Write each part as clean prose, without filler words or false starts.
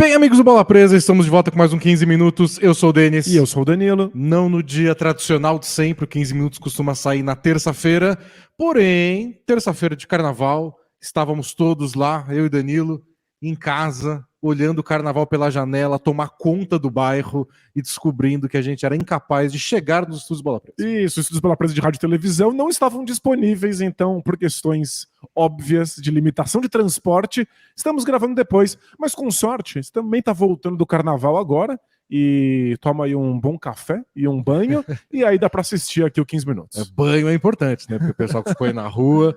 Bem, amigos do Bola Presa, estamos de volta com mais um 15 minutos. Eu sou o Denis. E eu sou o Danilo. Não no dia tradicional de sempre, o 15 minutos costuma sair na terça-feira. Porém, terça-feira de carnaval, estávamos todos lá, eu e Danilo, em casa, olhando o carnaval pela janela, tomar conta do bairro e descobrindo que a gente era incapaz de chegar nos estúdios Bola Presa. Isso, os estúdios Bola Presa de rádio e televisão não estavam disponíveis, então, por questões óbvias de limitação de transporte, estamos gravando depois. Mas com sorte, você também está voltando do carnaval agora e toma aí um bom café e um banho, e aí dá para assistir aqui o 15 minutos. Banho é importante, né? Porque o pessoal que ficou aí na rua.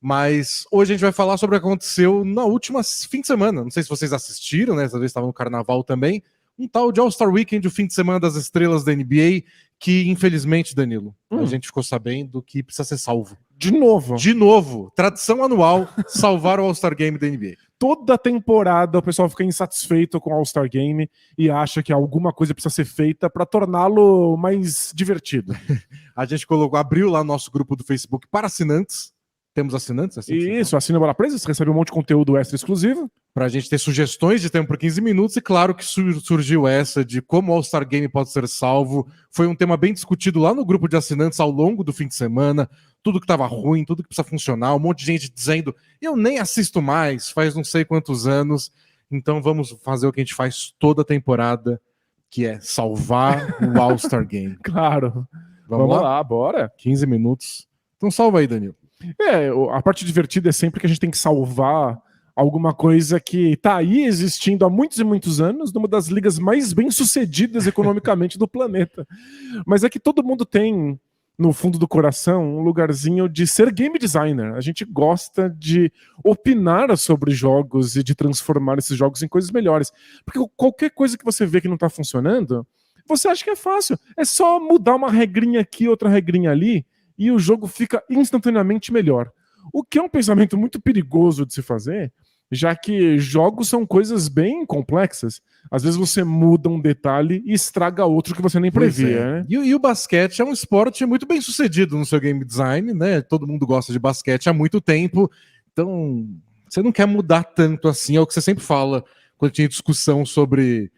Mas hoje a gente vai falar sobre o que aconteceu na última fim de semana. Não sei se vocês assistiram, né? Essa vez estavam no carnaval também. Um tal de All-Star Weekend, o fim de semana das estrelas da NBA, que infelizmente, Danilo, a gente ficou sabendo que precisa ser salvo. De novo. De novo. Tradição anual, salvar o All-Star Game da NBA. Toda temporada o pessoal fica insatisfeito com o All-Star Game e acha que alguma coisa precisa ser feita para torná-lo mais divertido. A gente abriu lá nosso grupo do Facebook para assinantes. Temos assinantes? Assim Isso, assina a Bola Presa, você recebe um monte de conteúdo extra exclusivo. Pra gente ter sugestões de tempo por 15 minutos, e claro que surgiu essa de como o All-Star Game pode ser salvo. Foi um tema bem discutido lá no grupo de assinantes ao longo do fim de semana. Tudo que estava ruim, tudo que precisa funcionar, um monte de gente dizendo, eu nem assisto mais, faz não sei quantos anos, então vamos fazer o que a gente faz toda temporada, que é salvar o All-Star Game. Claro. Vamos lá, bora. 15 minutos. Então salva aí, Danilo. A parte divertida é sempre que a gente tem que salvar alguma coisa que tá aí existindo há muitos e muitos anos, numa das ligas mais bem-sucedidas economicamente do planeta. Mas é que todo mundo tem, no fundo do coração, um lugarzinho de ser game designer. A gente gosta de opinar sobre jogos e de transformar esses jogos em coisas melhores. Porque qualquer coisa que você vê que não tá funcionando, você acha que é fácil. É só mudar uma regrinha aqui, outra regrinha ali, e o jogo fica instantaneamente melhor. O que é um pensamento muito perigoso de se fazer, já que jogos são coisas bem complexas. Às vezes você muda um detalhe e estraga outro que você nem previa. Né? E o basquete é um esporte muito bem sucedido no seu game design, né? Todo mundo gosta de basquete há muito tempo, então você não quer mudar tanto assim, é o que você sempre fala quando tinha discussão sobre...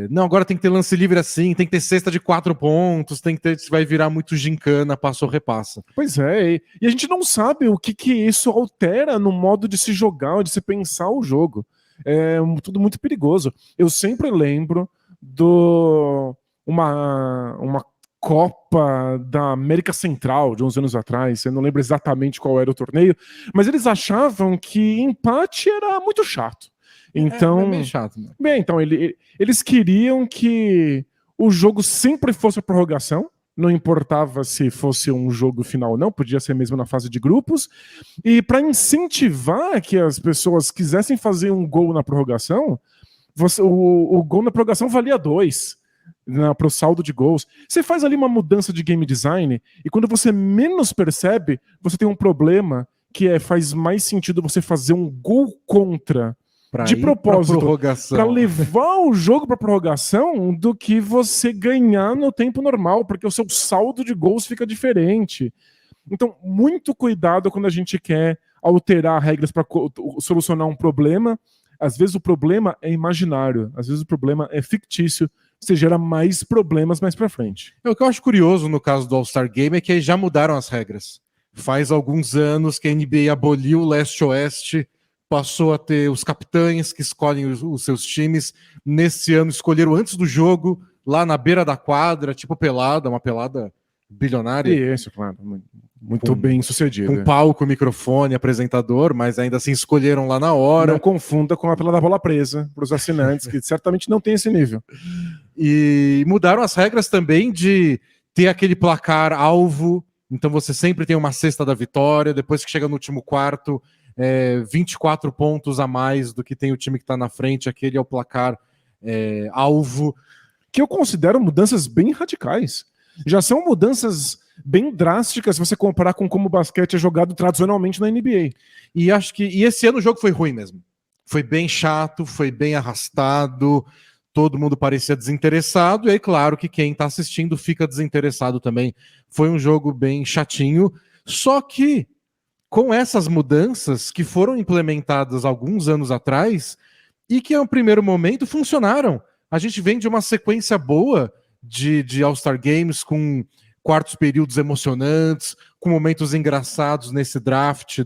não, agora tem que ter lance livre assim, tem que ter cesta de 4 pontos, tem que ter, vai virar muito gincana, passa ou repassa. Pois é, e a gente não sabe o que isso altera no modo de se jogar, de se pensar o jogo. É tudo muito perigoso. Eu sempre lembro uma Copa da América Central de uns anos atrás, eu não lembro exatamente qual era o torneio, mas eles achavam que empate era muito chato. Então, é meio chato, né? Bem, então eles queriam que o jogo sempre fosse a prorrogação, não importava se fosse um jogo final ou não, podia ser mesmo na fase de grupos, e para incentivar que as pessoas quisessem fazer um gol na prorrogação, o gol na prorrogação valia 2 para o saldo de gols. Você faz ali uma mudança de game design e quando você menos percebe, você tem um problema que faz mais sentido você fazer um gol contra de propósito, para levar o jogo para prorrogação do que você ganhar no tempo normal, porque o seu saldo de gols fica diferente. Então, muito cuidado quando a gente quer alterar regras para solucionar um problema. Às vezes o problema é imaginário, às vezes o problema é fictício, você gera mais problemas mais para frente. O que eu acho curioso no caso do All-Star Game é que já mudaram as regras. Faz alguns anos que a NBA aboliu o leste-oeste, passou a ter os capitães que escolhem os seus times. Nesse ano escolheram antes do jogo, lá na beira da quadra, tipo pelada, uma pelada bilionária. Isso, claro. Muito bem sucedido. Com palco, microfone, apresentador, mas ainda assim escolheram lá na hora. Não confunda com a pelada bola presa, para os assinantes, que certamente não tem esse nível. E mudaram as regras também de ter aquele placar alvo, então você sempre tem uma cesta da vitória, depois que chega no último quarto... 24 pontos a mais do que tem o time que está na frente, aquele é o placar alvo. Que eu considero mudanças bem radicais. Já são mudanças bem drásticas se você comparar com como o basquete é jogado tradicionalmente na NBA. E acho que esse ano o jogo foi ruim mesmo. Foi bem chato, foi bem arrastado, todo mundo parecia desinteressado, e aí claro que quem está assistindo fica desinteressado também. Foi um jogo bem chatinho, só que com essas mudanças que foram implementadas alguns anos atrás, e que, no primeiro momento, funcionaram. A gente vem de uma sequência boa de All-Star Games, com quartos períodos emocionantes, com momentos engraçados nesse draft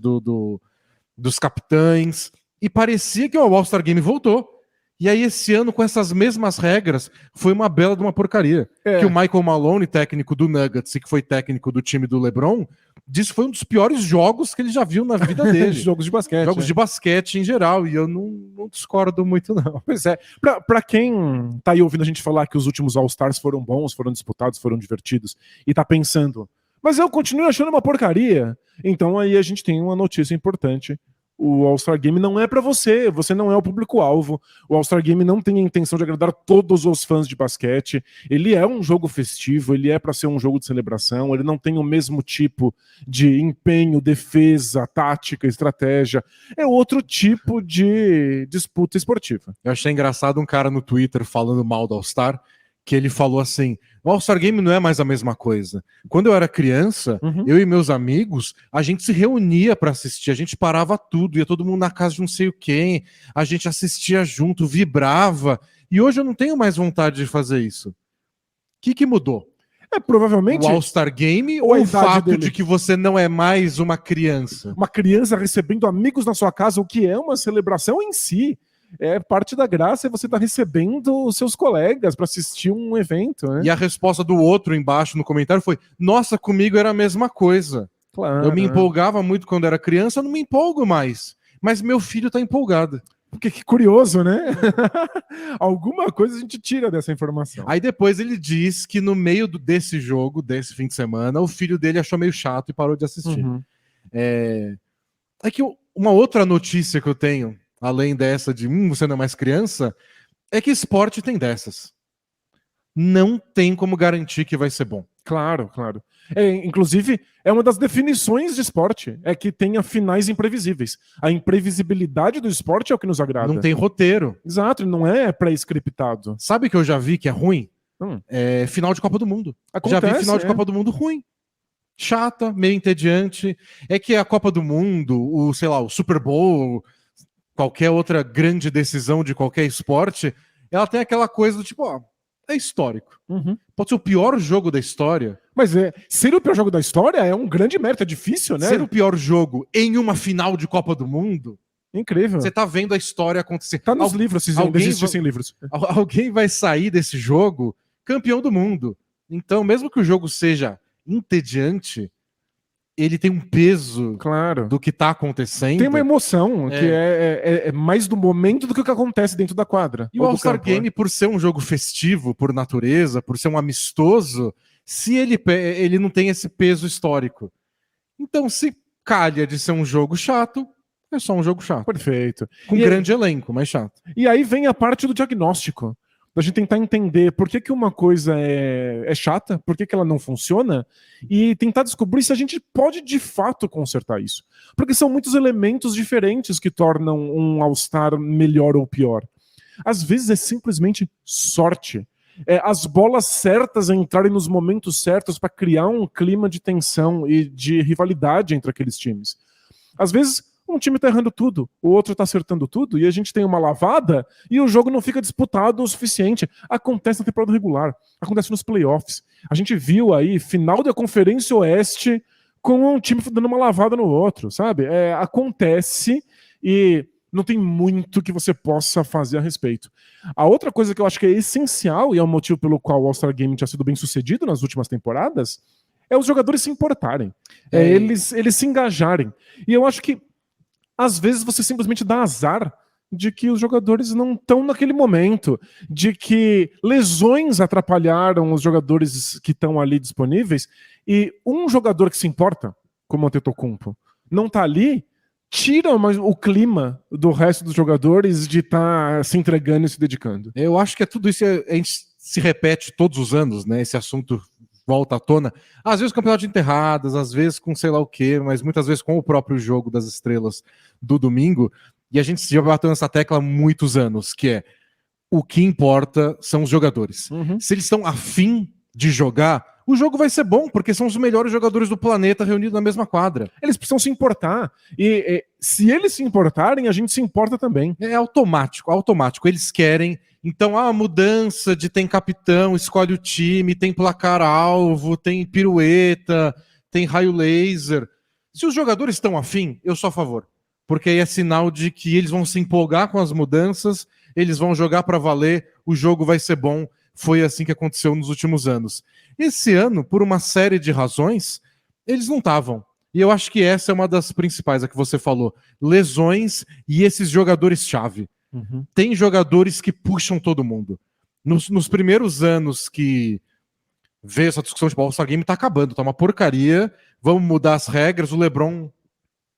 dos capitães, e parecia que o All-Star Game voltou. E aí esse ano, com essas mesmas regras, foi uma bela de uma porcaria. Que o Michael Malone, técnico do Nuggets e que foi técnico do time do LeBron, disse que foi um dos piores jogos que ele já viu na vida dele. Jogos de basquete. Jogos de basquete em geral, e eu não discordo muito, não. Pois é. Pra quem tá aí ouvindo a gente falar que os últimos All-Stars foram bons, foram disputados, foram divertidos, e tá pensando, mas eu continuo achando uma porcaria, então aí a gente tem uma notícia importante. O All-Star Game não é pra você não é o público-alvo. O All-Star Game não tem a intenção de agradar todos os fãs de basquete. Ele é um jogo festivo, ele é pra ser um jogo de celebração, ele não tem o mesmo tipo de empenho, defesa, tática, estratégia. É outro tipo de disputa esportiva. Eu achei engraçado um cara no Twitter falando mal do All-Star, que ele falou assim, o All-Star Game não é mais a mesma coisa. Quando eu era criança, eu e meus amigos, a gente se reunia pra assistir, a gente parava tudo, ia todo mundo na casa de não sei o quem, a gente assistia junto, vibrava, e hoje eu não tenho mais vontade de fazer isso. O que mudou? Provavelmente O All-Star Game ou a ou o idade fato dele? de que você não é mais uma criança? Uma criança recebendo amigos na sua casa, o que é uma celebração em si. É parte da graça, é você estar recebendo os seus colegas para assistir um evento, né? E a resposta do outro embaixo no comentário foi: nossa, comigo era a mesma coisa. Claro, Eu me empolgava muito quando era criança, eu não me empolgo mais. Mas meu filho tá empolgado. Porque que curioso, né? Alguma coisa a gente tira dessa informação. Aí depois ele diz que no meio desse jogo, desse fim de semana, o filho dele achou meio chato e parou de assistir. É que uma outra notícia que eu tenho, além dessa de você não é mais criança, é que esporte tem dessas. Não tem como garantir que vai ser bom. Claro. Inclusive, é uma das definições de esporte, é que tenha finais imprevisíveis. A imprevisibilidade do esporte é o que nos agrada. Não tem roteiro. Exato, não é pré-scriptado. Sabe que eu já vi que é ruim? É final de Copa do Mundo. Acontece, já vi final de Copa do Mundo ruim. Chata, meio entediante. É que a Copa do Mundo, o Super Bowl, qualquer outra grande decisão de qualquer esporte, ela tem aquela coisa do tipo, é histórico. Pode ser o pior jogo da história. Mas ser o pior jogo da história é um grande mérito, é difícil, né? Ser o pior jogo em uma final de Copa do Mundo, incrível. você tá vendo a história acontecer. Tá nos livros, se ainda existissem livros. Alguém vai sair desse jogo campeão do mundo. Então, mesmo que o jogo seja entediante, ele tem um peso do que tá acontecendo. Tem uma emoção que é mais do momento do que o que acontece dentro da quadra. E o All-Star Game, por ser um jogo festivo, por natureza, por ser um amistoso, se ele não tem esse peso histórico. Então, se calha de ser um jogo chato, é só um jogo chato. Perfeito. Com grande elenco, mas chato. E aí vem a parte do diagnóstico. Da gente tentar entender por que uma coisa é chata, por que ela não funciona, e tentar descobrir se a gente pode de fato consertar isso. Porque são muitos elementos diferentes que tornam um All-Star melhor ou pior. Às vezes é simplesmente sorte. As bolas certas entrarem nos momentos certos para criar um clima de tensão e de rivalidade entre aqueles times. Às vezes um time tá errando tudo, o outro tá acertando tudo, e a gente tem uma lavada e o jogo não fica disputado o suficiente. Acontece na temporada regular, acontece nos playoffs. A gente viu aí final da Conferência Oeste com um time dando uma lavada no outro, sabe? Acontece e não tem muito que você possa fazer a respeito. A outra coisa que eu acho que é essencial, e é o motivo pelo qual o All-Star Game tinha sido bem sucedido nas últimas temporadas, é os jogadores se importarem, eles se engajarem. E eu acho que às vezes você simplesmente dá azar de que os jogadores não estão naquele momento, de que lesões atrapalharam os jogadores que estão ali disponíveis, e um jogador que se importa, como o Antetokounmpo, não tá ali, tira o clima do resto dos jogadores de estar se entregando e se dedicando. Eu acho que tudo isso a gente se repete todos os anos, né? Esse assunto volta à tona, às vezes com campeonato de enterradas, às vezes com sei lá o quê, mas muitas vezes com o próprio jogo das estrelas do domingo, e a gente já bateu nessa tecla há muitos anos, que o que importa são os jogadores. Se eles estão afim de jogar, o jogo vai ser bom, porque são os melhores jogadores do planeta reunidos na mesma quadra. Eles precisam se importar. E se eles se importarem, a gente se importa também. É automático, automático. Eles querem. Então, a mudança de tem capitão, escolhe o time, tem placar-alvo, tem pirueta, tem raio laser. Se os jogadores estão afim, eu sou a favor. Porque aí é sinal de que eles vão se empolgar com as mudanças, eles vão jogar para valer, o jogo vai ser bom. Foi assim que aconteceu nos últimos anos. Esse ano, por uma série de razões, eles não estavam. E eu acho que essa é uma das principais, a que você falou. Lesões e esses jogadores-chave. Uhum. Tem jogadores que puxam todo mundo. Nos primeiros anos que veio essa discussão de All-Star Game, tá acabando, tá uma porcaria, vamos mudar as regras, o LeBron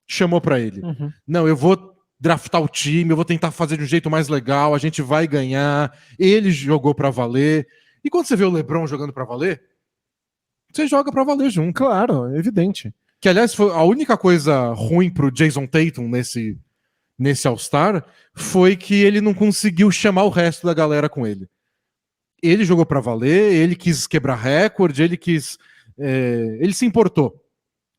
chamou pra ele. Uhum. Não, eu vou draftar o time, eu vou tentar fazer de um jeito mais legal, a gente vai ganhar. Ele jogou pra valer. E quando você vê o LeBron jogando pra valer, você joga pra valer junto. Claro, é evidente. Que, aliás, foi a única coisa ruim pro Jason Tatum nesse All-Star foi que ele não conseguiu chamar o resto da galera com ele. Ele jogou pra valer, ele quis quebrar recorde, ele se importou.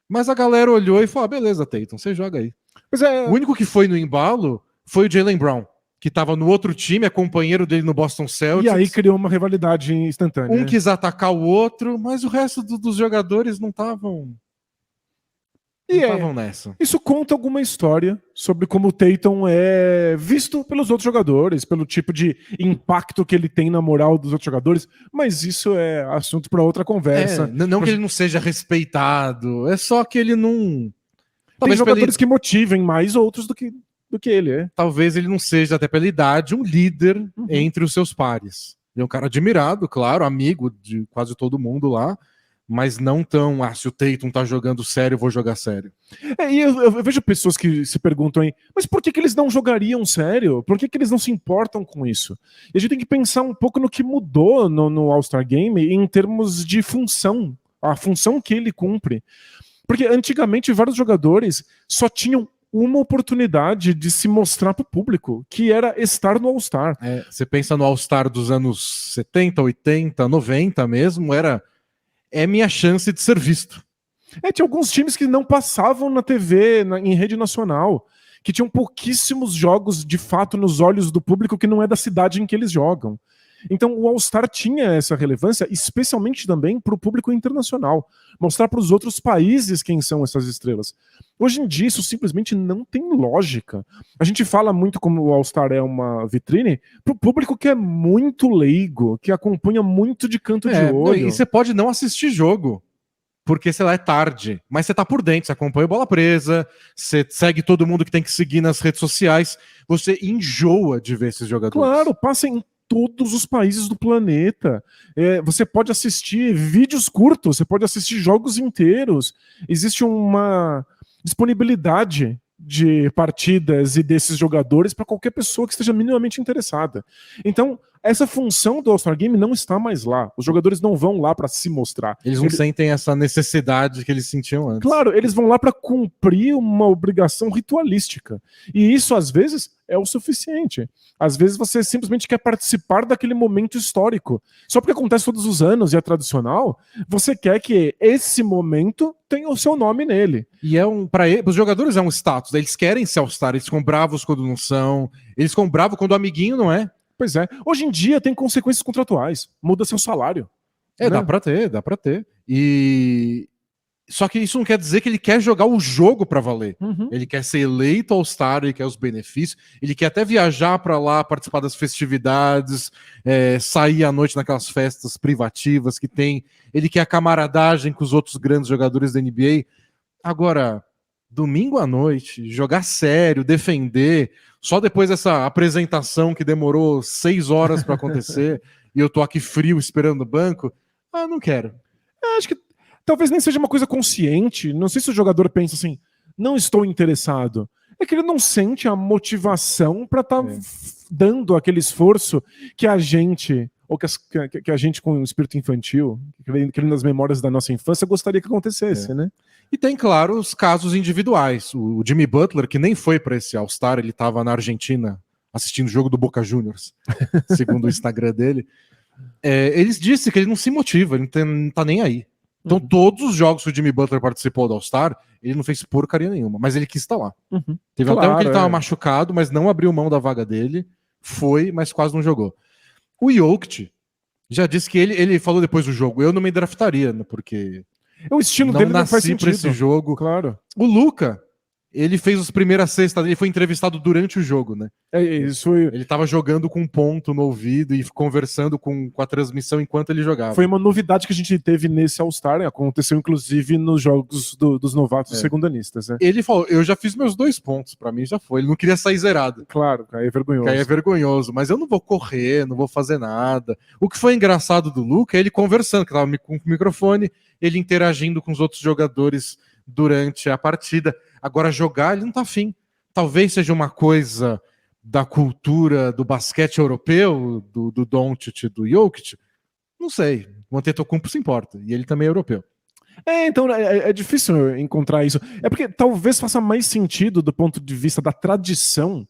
Mas a galera olhou e falou, beleza, Tatum, você joga aí. Mas O único que foi no embalo foi o Jaylen Brown, que estava no outro time, é companheiro dele no Boston Celtics. E aí criou uma rivalidade instantânea. Um quis atacar o outro, mas o resto dos jogadores não estavam nessa. Isso conta alguma história sobre como o Tatum é visto pelos outros jogadores, pelo tipo de impacto que ele tem na moral dos outros jogadores, mas isso é assunto para outra conversa. Não que ele não seja respeitado, é só que ele não... Tem jogadores que motivem mais outros do que ele é. Talvez ele não seja, até pela idade, um líder entre os seus pares. Ele é um cara admirado, claro, amigo de quase todo mundo lá, mas não tão, se o Tatum tá jogando sério, eu vou jogar sério. E eu vejo pessoas que se perguntam aí, mas por que eles não jogariam sério? Por que eles não se importam com isso? E a gente tem que pensar um pouco no que mudou no All-Star Game em termos de função, a função que ele cumpre. Porque antigamente vários jogadores só tinham uma oportunidade de se mostrar para o público, que era estar no All-Star. Você pensa no All-Star dos anos 70, 80, 90 mesmo, é minha chance de ser visto. Tinha alguns times que não passavam na TV, em rede nacional, que tinham pouquíssimos jogos de fato nos olhos do público que não é da cidade em que eles jogam. Então o All-Star tinha essa relevância, especialmente também para o público internacional, mostrar para os outros países quem são essas estrelas. Hoje em dia isso simplesmente não tem lógica. A gente fala muito como o All-Star é uma vitrine para o público que é muito leigo, que acompanha muito de canto de olho. E você pode não assistir jogo, porque, sei lá, é tarde, mas você tá por dentro, você acompanha o Bola Presa, você segue todo mundo que tem que seguir nas redes sociais, você enjoa de ver esses jogadores. Claro, passa em todos os países do planeta. Você pode assistir vídeos curtos, você pode assistir jogos inteiros. Existe uma disponibilidade de partidas e desses jogadores para qualquer pessoa que esteja minimamente interessada. Então, essa função do All-Star Game não está mais lá. Os jogadores não vão lá para se mostrar. Eles não sentem essa necessidade que eles sentiam antes. Claro, eles vão lá para cumprir uma obrigação ritualística. E isso, às vezes, é o suficiente. Às vezes você simplesmente quer participar daquele momento histórico. Só porque acontece todos os anos e é tradicional, você quer que esse momento tenha o seu nome nele. E para os jogadores é um status. Eles querem ser All-Star, eles ficam bravos quando não são, eles ficam bravos quando o amiguinho não é. Pois é. Hoje em dia tem consequências contratuais. Muda seu salário. Né? Dá pra ter. Só que isso não quer dizer que ele quer jogar o jogo pra valer. Ele quer ser eleito All-Star, ele quer os benefícios, ele quer até viajar pra lá, participar das festividades, sair à noite naquelas festas privativas que tem. Ele quer a camaradagem com os outros grandes jogadores da NBA. Agora, domingo à noite, jogar sério, defender, só depois dessa apresentação que demorou 6 horas pra acontecer e eu tô aqui frio esperando o banco, não quero. Acho que talvez nem seja uma coisa consciente. Não sei se o jogador pensa assim, não estou interessado. É que ele não sente a motivação para estar dando aquele esforço que a gente, ou que a gente com o espírito infantil, querendo as memórias da nossa infância, gostaria que acontecesse, né? E tem, claro, os casos individuais. O Jimmy Butler, que nem foi para esse All-Star, ele estava na Argentina assistindo o jogo do Boca Juniors, segundo o Instagram dele. Eles disseram que ele não se motiva, ele não tá nem aí. Então, Uhum. todos os jogos que o Jimmy Butler participou do All-Star, ele não fez porcaria nenhuma, mas ele quis estar lá. Uhum. Teve até um que ele tava é. machucado, mas não abriu mão da vaga dele. Foi, mas quase não jogou. O Jokic já disse que ele falou depois do jogo, eu não me draftaria, né, porque O estilo não dele não faz nasci pra sentido. esse jogo. Claro. O Luka, ele fez as primeiras cestas, ele foi entrevistado durante o jogo, né? Isso Ele tava jogando com um ponto no ouvido e conversando com a transmissão enquanto ele jogava. foi uma novidade que a gente teve nesse All-Star, né? Aconteceu inclusive nos jogos dos novatos segundanistas, né? Ele falou, eu já fiz meus 2 pontos, pra mim já foi. Ele não queria sair zerado. Claro, aí é vergonhoso. Que aí é vergonhoso, mas eu não vou correr, não vou fazer nada. O que foi engraçado do Luka é ele conversando, que tava com o microfone, ele interagindo com os outros jogadores durante a partida. Agora jogar, ele não tá afim. Talvez seja uma coisa da cultura do basquete europeu, do Doncic e do Jokic. Não sei. O Antetokounmpo se importa, e ele também é europeu. Então é difícil encontrar isso. É porque talvez faça mais sentido do ponto de vista da tradição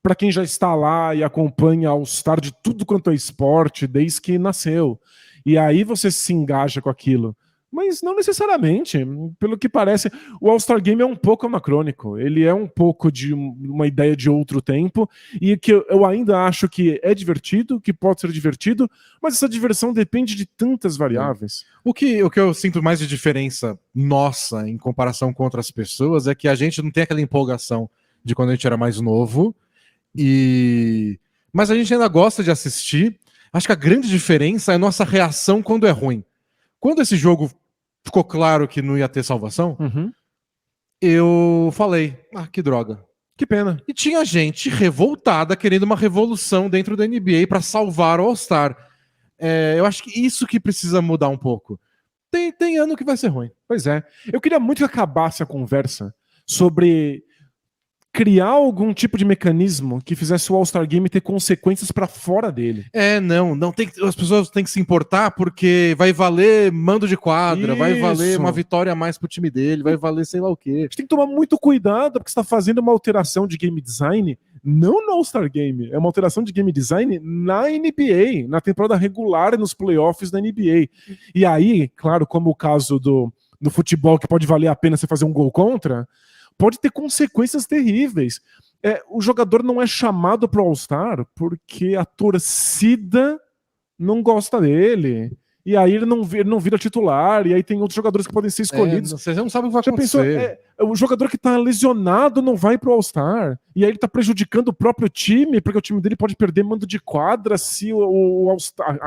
para quem já está lá e acompanha All-Star de tudo quanto é esporte desde que nasceu. E aí você se engaja com aquilo. Mas não necessariamente. Pelo que parece, o All-Star Game é um pouco anacrônico. Ele é um pouco de uma ideia de outro tempo e que eu ainda acho que é divertido, que pode ser divertido, mas essa diversão depende de tantas variáveis. O que eu sinto mais de diferença nossa em comparação com outras pessoas é que a gente não tem aquela empolgação de quando a gente era mais novo, mas a gente ainda gosta de assistir. Acho que a grande diferença é a nossa reação quando é ruim. Quando esse jogo ficou claro que não ia ter salvação, eu falei, que droga. Que pena. E tinha gente revoltada querendo uma revolução dentro da NBA para salvar o All-Star. Eu acho que isso que precisa mudar um pouco. Tem ano que vai ser ruim. Pois é. Eu queria muito que acabasse a conversa sobre criar algum tipo de mecanismo que fizesse o All-Star Game ter consequências para fora dele. Não tem as pessoas têm que se importar porque vai valer mando de quadra, vai valer uma vitória a mais pro time dele, vai valer sei lá o quê. A gente tem que tomar muito cuidado porque você está fazendo uma alteração de game design não no All-Star Game, é uma alteração de game design na NBA, na temporada regular, nos playoffs da NBA. E aí, claro, como o caso do futebol, que pode valer a pena você fazer um gol contra, pode ter consequências terríveis. O jogador não é chamado para o All-Star porque a torcida não gosta dele. E aí ele não vira titular, e aí tem outros jogadores que podem ser escolhidos. Você não sabe o que vai acontecer. O jogador que tá lesionado não vai pro All-Star, e aí ele tá prejudicando o próprio time, porque o time dele pode perder mando de quadra se o All-Star,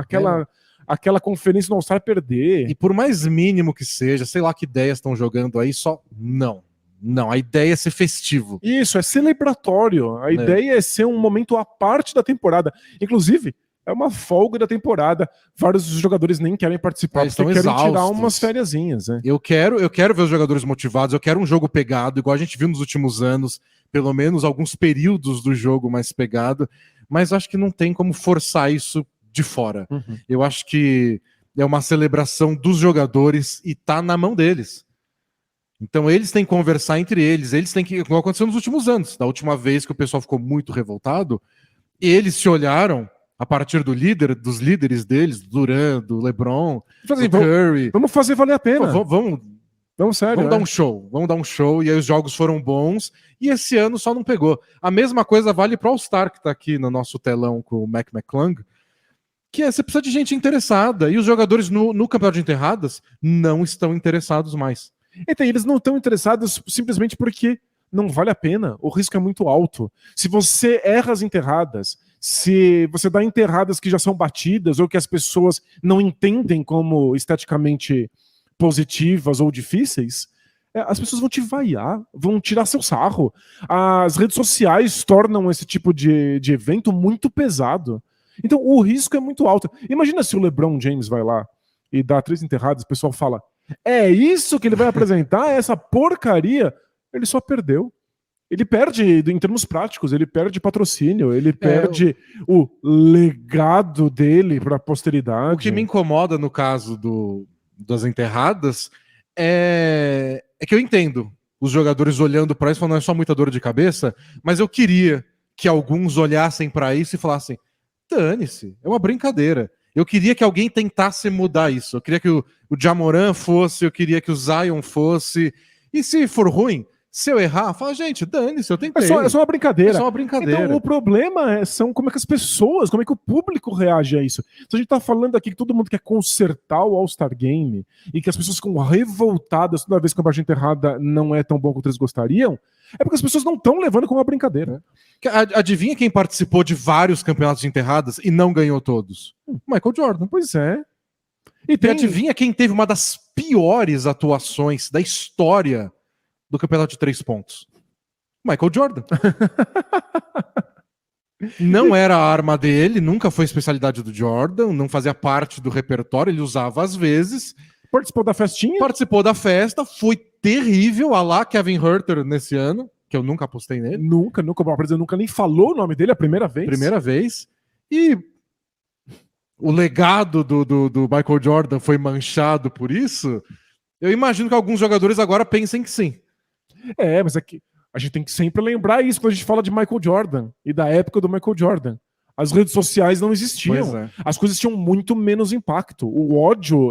aquela conferência no All-Star perder. E por mais mínimo que seja, sei lá que ideias estão jogando aí, só não. Não, a ideia é ser festivo. Isso, é celebratório. A ideia é ser um momento à parte da temporada. Inclusive, é uma folga da temporada. Vários jogadores nem querem participar porque querem tirar umas fériasinhas. Né? Eu quero ver os jogadores motivados, eu quero um jogo pegado, igual a gente viu nos últimos anos, pelo menos alguns períodos do jogo mais pegado, mas acho que não tem como forçar isso de fora. Eu acho que é uma celebração dos jogadores e tá na mão deles. Então eles têm que conversar entre eles têm que, como aconteceu nos últimos anos, da última vez que o pessoal ficou muito revoltado, eles se olharam a partir dos líderes deles, do Durant, do LeBron, do Curry. Vamos fazer valer a pena. Vamos sério. Vamos dar um show. E aí os jogos foram bons. E esse ano só não pegou. A mesma coisa vale para o All-Star, que está aqui no nosso telão com o Mac McClung, que você precisa de gente interessada. E os jogadores no campeonato de enterradas não estão interessados mais. Então, eles não estão interessados simplesmente porque não vale a pena. O risco é muito alto. Se você erra as enterradas, se você dá enterradas que já são batidas ou que as pessoas não entendem como esteticamente positivas ou difíceis, as pessoas vão te vaiar, vão tirar seu sarro. As redes sociais tornam esse tipo de evento muito pesado. Então o risco é muito alto. Imagina se o LeBron James vai lá e dá 3 enterradas, o pessoal fala, é isso que ele vai apresentar? Essa porcaria? Ele só perdeu. Ele perde, em termos práticos, ele perde patrocínio, ele perde o legado dele para a posteridade. O que me incomoda no caso das enterradas é que eu entendo os jogadores olhando para isso e falando, não é só muita dor de cabeça, mas eu queria que alguns olhassem para isso e falassem, dane-se, é uma brincadeira. Eu queria que alguém tentasse mudar isso. Eu queria que o Ja Morant fosse, eu queria que o Zion fosse. E se for ruim, se eu errar, fala, gente, dane-se, eu tentei. É só uma brincadeira. É só uma brincadeira. Então, o problema são como é que as pessoas, como é que o público reage a isso. Se a gente tá falando aqui que todo mundo quer consertar o All-Star Game e que as pessoas ficam revoltadas toda vez que uma gente errada não é tão bom quanto eles gostariam, é porque as pessoas não estão levando como uma brincadeira. Adivinha quem participou de vários campeonatos de enterradas e não ganhou todos? Michael Jordan. Pois é. E adivinha quem teve uma das piores atuações da história do campeonato de 3 pontos? Michael Jordan. Não era a arma dele, nunca foi especialidade do Jordan, não fazia parte do repertório, ele usava às vezes. Participou da festinha? Participou da festa, foi terrível, a lá Kevin Huerter nesse ano, que eu nunca apostei nele. Nunca, por exemplo, nunca nem falou o nome dele a primeira vez. Primeira vez. E o legado do Michael Jordan foi manchado por isso. Eu imagino que alguns jogadores agora pensem que sim. Mas é que a gente tem que sempre lembrar isso quando a gente fala de Michael Jordan e da época do Michael Jordan. As redes sociais não existiam. As coisas tinham muito menos impacto. O ódio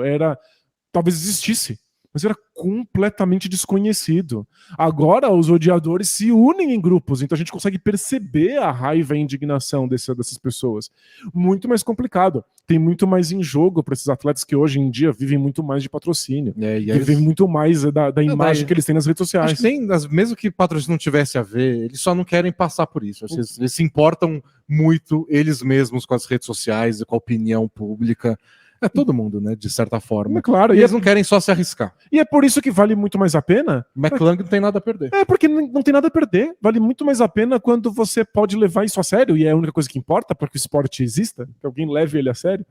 talvez existisse, mas era completamente desconhecido. Agora os odiadores se unem em grupos, então a gente consegue perceber a raiva e a indignação dessas pessoas. Muito mais complicado. Tem muito mais em jogo para esses atletas que hoje em dia vivem muito mais de patrocínio. Vivem muito mais da imagem que eles têm nas redes sociais. Acho que mesmo que patrocínio não tivesse a ver, eles só não querem passar por isso. Eles se importam muito eles mesmos com as redes sociais e com a opinião pública. É todo mundo, né? De certa forma. Claro. E eles não querem só se arriscar. E é por isso que vale muito mais a pena. McClung não tem nada a perder. Porque não tem nada a perder. Vale muito mais a pena quando você pode levar isso a sério, e é a única coisa que importa para que o esporte exista, que alguém leve ele a sério,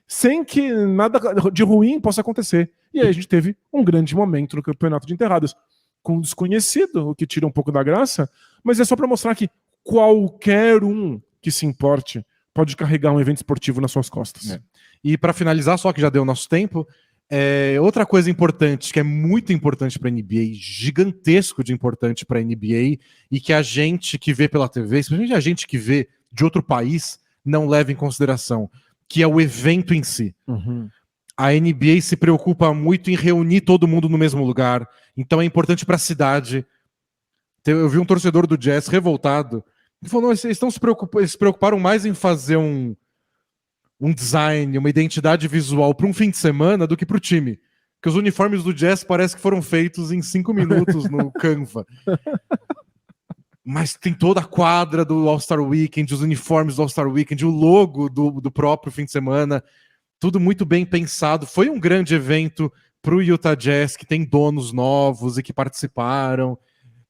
sem que nada de ruim possa acontecer. E aí a gente teve um grande momento no campeonato de enterradas, com um desconhecido, o que tira um pouco da graça, mas é só para mostrar que qualquer um que se importe pode carregar um evento esportivo nas suas costas. E para finalizar, só que já deu nosso tempo, outra coisa importante, que é muito importante para a NBA, gigantesco de importante para a NBA, e que a gente que vê pela TV, especialmente a gente que vê de outro país, não leva em consideração, que é o evento em si. A NBA se preocupa muito em reunir todo mundo no mesmo lugar, então é importante para a cidade. Eu vi um torcedor do Jazz revoltado, ele falou, não, eles se preocuparam mais em fazer um design, uma identidade visual para um fim de semana do que para o time. Porque os uniformes do Jazz parece que foram feitos em 5 minutos no Canva. Mas tem toda a quadra do All-Star Weekend, os uniformes do All-Star Weekend, o logo do próprio fim de semana, tudo muito bem pensado. Foi um grande evento para o Utah Jazz, que tem donos novos e que participaram.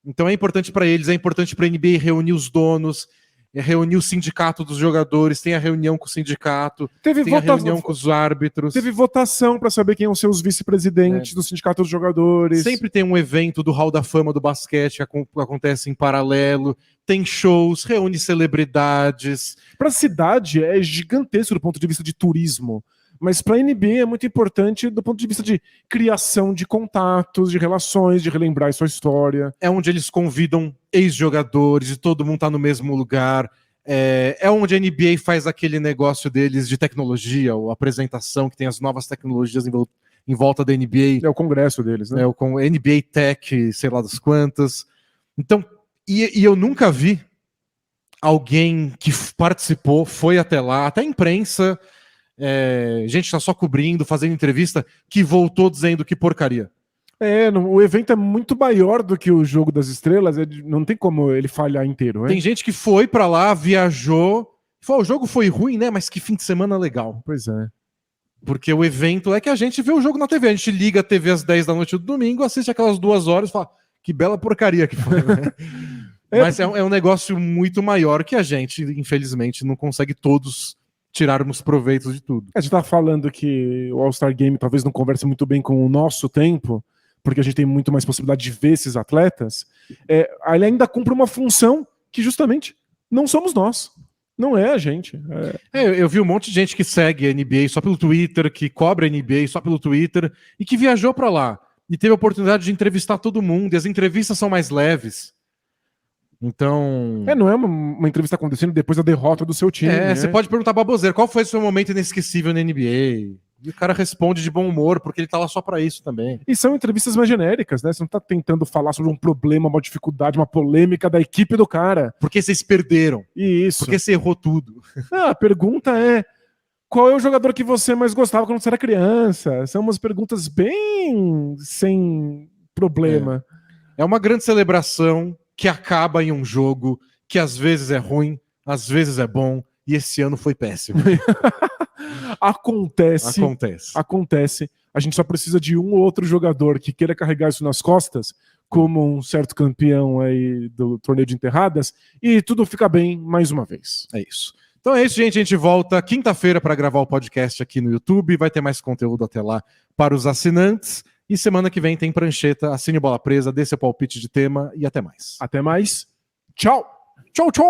Então é importante para eles, é importante para a NBA reunir os donos, reunir o sindicato dos jogadores, tem a reunião com o sindicato, tem a reunião com os árbitros. Teve votação para saber quem iam ser os vice-presidentes do sindicato dos jogadores. Sempre tem um evento do Hall da Fama do basquete que acontece em paralelo, tem shows, reúne celebridades. Para a cidade é gigantesco do ponto de vista de turismo, mas para a NBA é muito importante do ponto de vista de criação de contatos, de relações, de relembrar sua história. É onde eles convidam ex-jogadores e todo mundo tá no mesmo lugar. É onde a NBA faz aquele negócio deles de tecnologia, a apresentação que tem as novas tecnologias em volta da NBA. É o congresso deles, né? É o NBA Tech, sei lá das quantas. Então, e eu nunca vi alguém que participou, foi até lá, até a imprensa... gente tá só cobrindo, fazendo entrevista, que voltou dizendo que porcaria. O evento é muito maior do que o Jogo das Estrelas, não tem como ele falhar inteiro. Tem gente que foi pra lá, viajou, falou, o jogo foi ruim, né? Mas que fim de semana legal. Pois é. Porque o evento é que a gente vê o jogo na TV, a gente liga a TV às 10 da noite do domingo, assiste aquelas 2 horas e fala, que bela porcaria que foi, né? Mas é um negócio muito maior que a gente, infelizmente, não consegue todos tirarmos proveitos de tudo. A gente tá falando que o All-Star Game talvez não converse muito bem com o nosso tempo, porque a gente tem muito mais possibilidade de ver esses atletas. Ele ainda cumpre uma função que justamente não somos nós. Não é a gente. Eu vi um monte de gente que segue a NBA só pelo Twitter, que cobra a NBA só pelo Twitter, e que viajou para lá, e teve a oportunidade de entrevistar todo mundo, e as entrevistas são mais leves. Então. Não é uma entrevista acontecendo depois da derrota do seu time. Você pode perguntar pra Baboseiro, qual foi o seu momento inesquecível na NBA? E o cara responde de bom humor, porque ele tá lá só pra isso também. E são entrevistas mais genéricas, né? Você não tá tentando falar sobre um problema, uma dificuldade, uma polêmica da equipe do cara. Porque vocês perderam. Isso. Porque você errou tudo. A pergunta é: qual é o jogador que você mais gostava quando você era criança? São umas perguntas bem sem problema. É uma grande celebração que acaba em um jogo que às vezes é ruim, às vezes é bom, e esse ano foi péssimo. Acontece. A gente só precisa de um ou outro jogador que queira carregar isso nas costas, como um certo campeão aí do torneio de enterradas, e tudo fica bem mais uma vez. É isso. Então é isso, gente. A gente volta quinta-feira para gravar o podcast aqui no YouTube. Vai ter mais conteúdo até lá para os assinantes. E semana que vem tem prancheta. Assine Bola Presa, dê seu palpite de tema e até mais. Até mais. Tchau. Tchau, tchau.